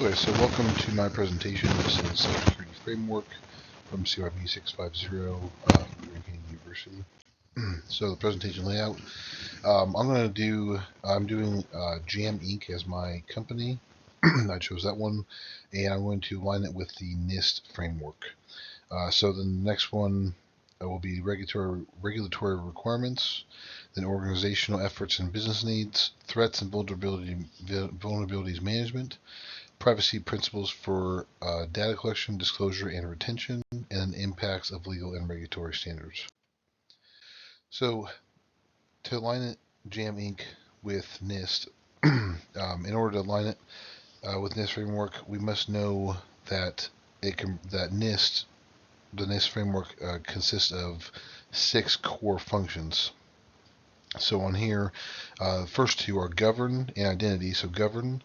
Okay, so welcome to my presentation. This is Cybersecurity Framework from CRB 650 Grand Canyon University. So the presentation layout, I'm doing Jam Inc. as my company. I chose that one, and I'm going to align it with the NIST framework. So the next one will be regulatory requirements, then organizational efforts and business needs, threats and vulnerabilities management, privacy principles for data collection, disclosure, and retention, and impacts of legal and regulatory standards. So, to align it, Jam Inc. with NIST, in order to align it with NIST framework, we must know that the NIST framework consists of 6 core functions. So on here, first two are govern and identity. So govern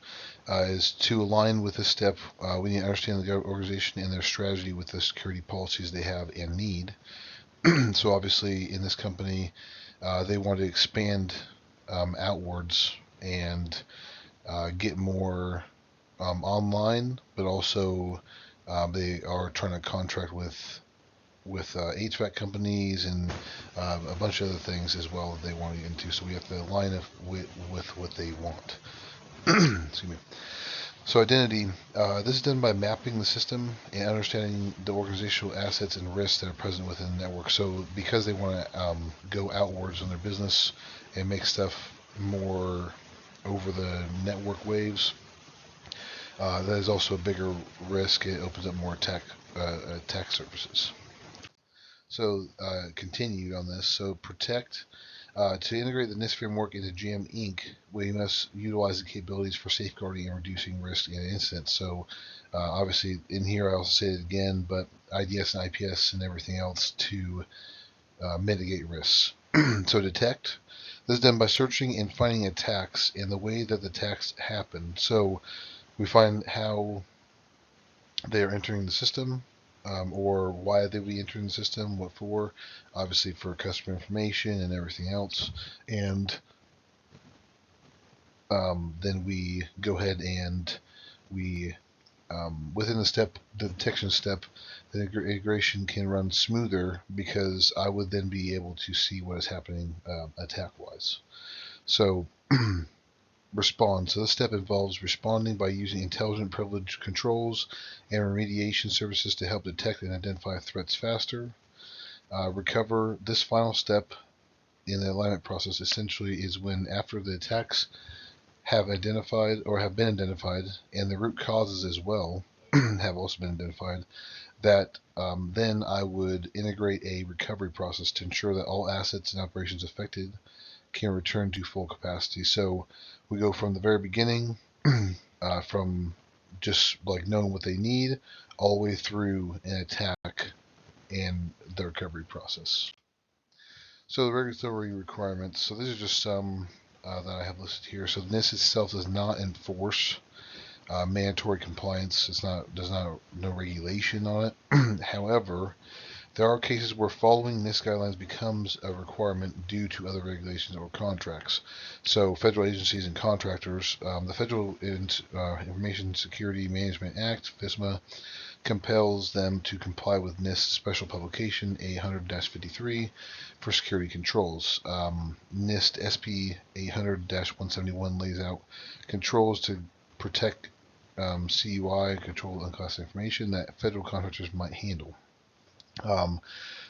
is to align with this step. We need to understand the organization and their strategy with the security policies they have and need. So obviously in this company, they want to expand outwards and get more online, but also they are trying to contract with HVAC companies and a bunch of other things as well that they want to get into. So we have to align it with what they want. Excuse me. So identity, this is done by mapping the system and understanding the organizational assets and risks that are present within the network. So because they want to go outwards on their business and make stuff more over the network waves, that is also a bigger risk. It opens up more attack surfaces. So continued on this. So protect. To integrate the NIST framework into Jam Inc., we must utilize the capabilities for safeguarding and reducing risk in incidents. So obviously in here I'll say it again, but IDS and IPS and everything else to mitigate risks. So detect. This is done by searching and finding attacks and the way that the attacks happen. So we find how they are entering the system, or why they would be entering the system, what for, obviously for customer information and everything else. And then we go ahead and we, within the detection step, the integration can run smoother because I would then be able to see what is happening attack-wise. So respond. So this step involves responding by using intelligent privilege controls and remediation services to help detect and identify threats faster. Recover. This final step in the alignment process essentially is when, after the attacks have been identified and the root causes as well have also been identified, that then I would integrate a recovery process to ensure that all assets and operations affected can return to full capacity. So we go from the very beginning, from just like knowing what they need, all the way through an attack and the recovery process. So the regulatory requirements. So these are just some that I have listed here. So NIST itself does not enforce mandatory compliance. No regulation on it. However, there are cases where following NIST guidelines becomes a requirement due to other regulations or contracts. So federal agencies and contractors, the Federal Information Security Management Act, FISMA, compels them to comply with NIST Special Publication A100-53 for security controls. NIST SP 800-171 lays out controls to protect CUI, control unclassified information, that federal contractors might handle.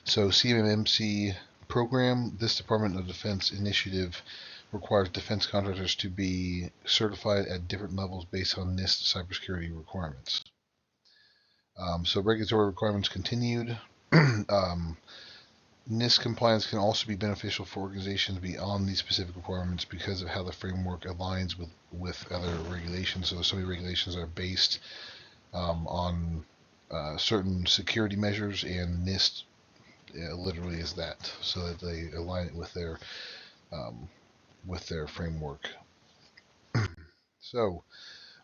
So CMMC program, this Department of Defense initiative requires defense contractors to be certified at different levels based on NIST cybersecurity requirements. So regulatory requirements continued. NIST compliance can also be beneficial for organizations beyond these specific requirements because of how the framework aligns with other regulations. So some of the regulations are based on certain security measures, and NIST literally is that, so that they align it with their framework. So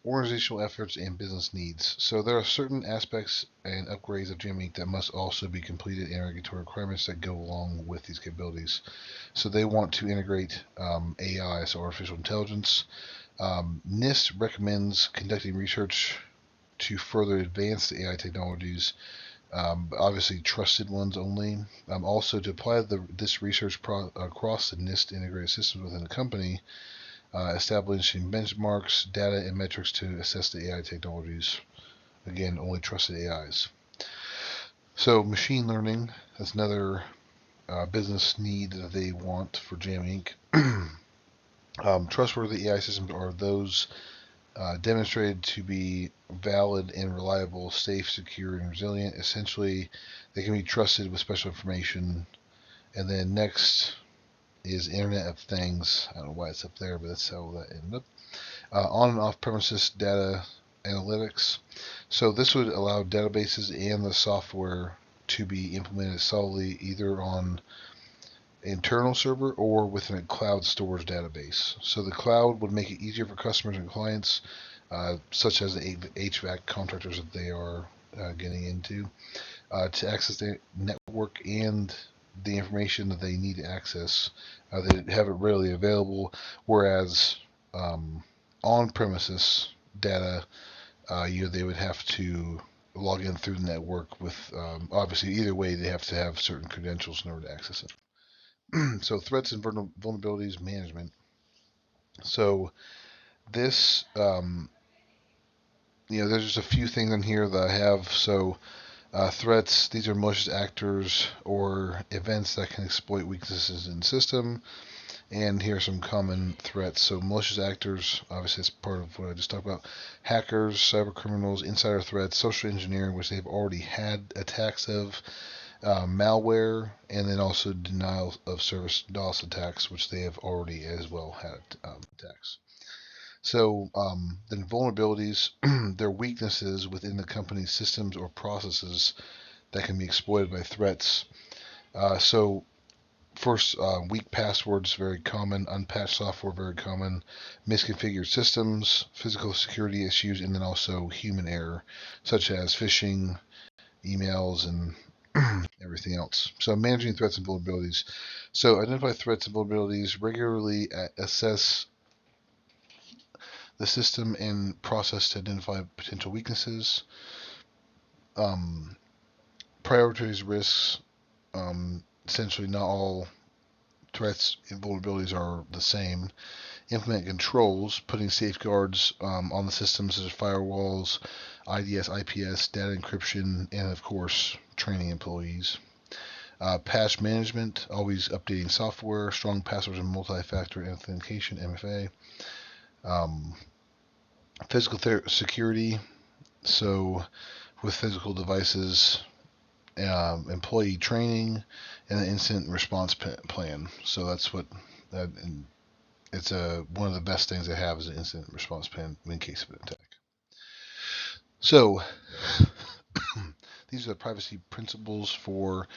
organizational efforts and business needs. So there are certain aspects and upgrades of Jam Inc. that must also be completed and regulatory requirements that go along with these capabilities. So they want to integrate AI, so artificial intelligence. NIST recommends conducting research to further advance the AI technologies, but obviously trusted ones only. Also, to apply this research across the NIST integrated systems within the company, establishing benchmarks, data, and metrics to assess the AI technologies. Again, only trusted AIs. So machine learning, that's another business need that they want for Jam Inc. Trustworthy AI systems are those demonstrated to be valid and reliable, safe, secure, and resilient. Essentially, they can be trusted with special information. And then next is Internet of Things. I don't know why it's up there, but that's how that ended up. On and off premises data analytics. So this would allow databases and the software to be implemented solely either on internal server or within a cloud storage database. So the cloud would make it easier for customers and clients, such as the HVAC contractors that they are getting into, to access the network and the information that they need to access. They have it readily available, whereas on-premises data, they would have to log in through the network with, obviously, either way, they have to have certain credentials in order to access it. So threats and vulnerabilities management. So this, there's just a few things in here that I have. So threats, these are malicious actors or events that can exploit weaknesses in the system. And here are some common threats. So malicious actors, obviously it's part of what I just talked about. Hackers, cyber criminals, insider threats, social engineering, which they've already had attacks of. Malware, and then also denial of service DOS attacks, which they have already as well had attacks. So then vulnerabilities, they're weaknesses within the company's systems or processes that can be exploited by threats. So first, weak passwords, very common. Unpatched software, very common. Misconfigured systems, physical security issues, and then also human error, such as phishing, emails, and everything else. So managing threats and vulnerabilities. So identify threats and vulnerabilities, regularly assess the system and process to identify potential weaknesses, prioritize risks. Essentially, not all threats and vulnerabilities are the same. Implement controls, putting safeguards on the systems such as firewalls, IDS, IPS, data encryption, and of course, training employees. Patch management, always updating software, strong passwords and multi-factor authentication, MFA. Physical security, so with physical devices, employee training, and an incident response plan. So that's what it's one of the best things they have is an incident response plan in case of an attack. So these are the privacy principles for,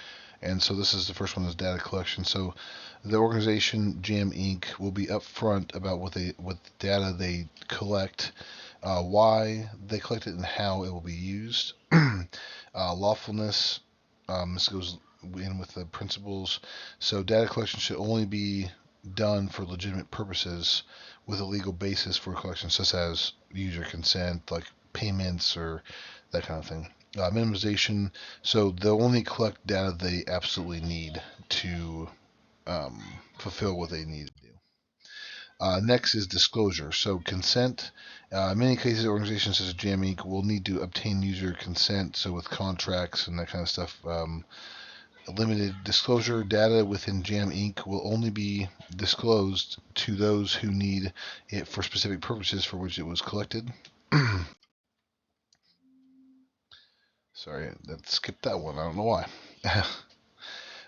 and so this is the first one is data collection. So the organization Jam Inc. will be upfront about what data they collect, why they collect it, and how it will be used. Lawfulness, this goes in with the principles. So data collection should only be done for legitimate purposes with a legal basis for collection, such as user consent, like payments or that kind of thing. Minimization, so they'll only collect data they absolutely need to fulfill what they need to do. Next is disclosure. So consent. In many cases, organizations such as Jam Inc. will need to obtain user consent. So with contracts and that kind of stuff, limited disclosure data within Jam Inc. will only be disclosed to those who need it for specific purposes for which it was collected. Sorry, that skipped that one. I don't know why.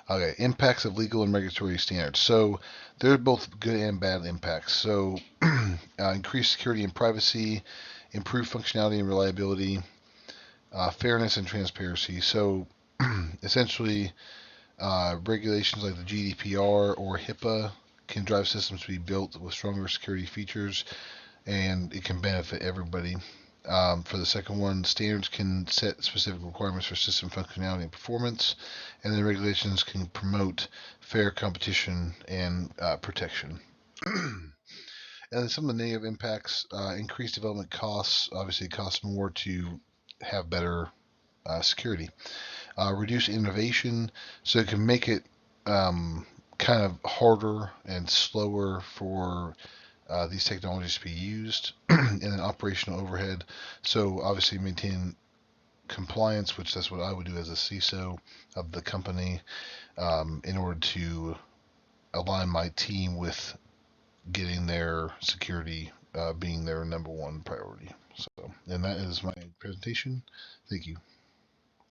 Okay, impacts of legal and regulatory standards. So they're both good and bad impacts. So increased security and privacy, improved functionality and reliability, fairness and transparency. So essentially, regulations like the GDPR or HIPAA can drive systems to be built with stronger security features, and it can benefit everybody. For the second one, standards can set specific requirements for system functionality and performance, and then regulations can promote fair competition and protection. And then some of the negative impacts, increased development costs. Obviously, it costs more to have better security. Reduce innovation, so it can make it kind of harder and slower for these technologies to be used, and then operational overhead. So obviously maintain compliance, which that's what I would do as a CISO of the company, in order to align my team with getting their security being their number one priority. So, and that is my presentation. Thank you.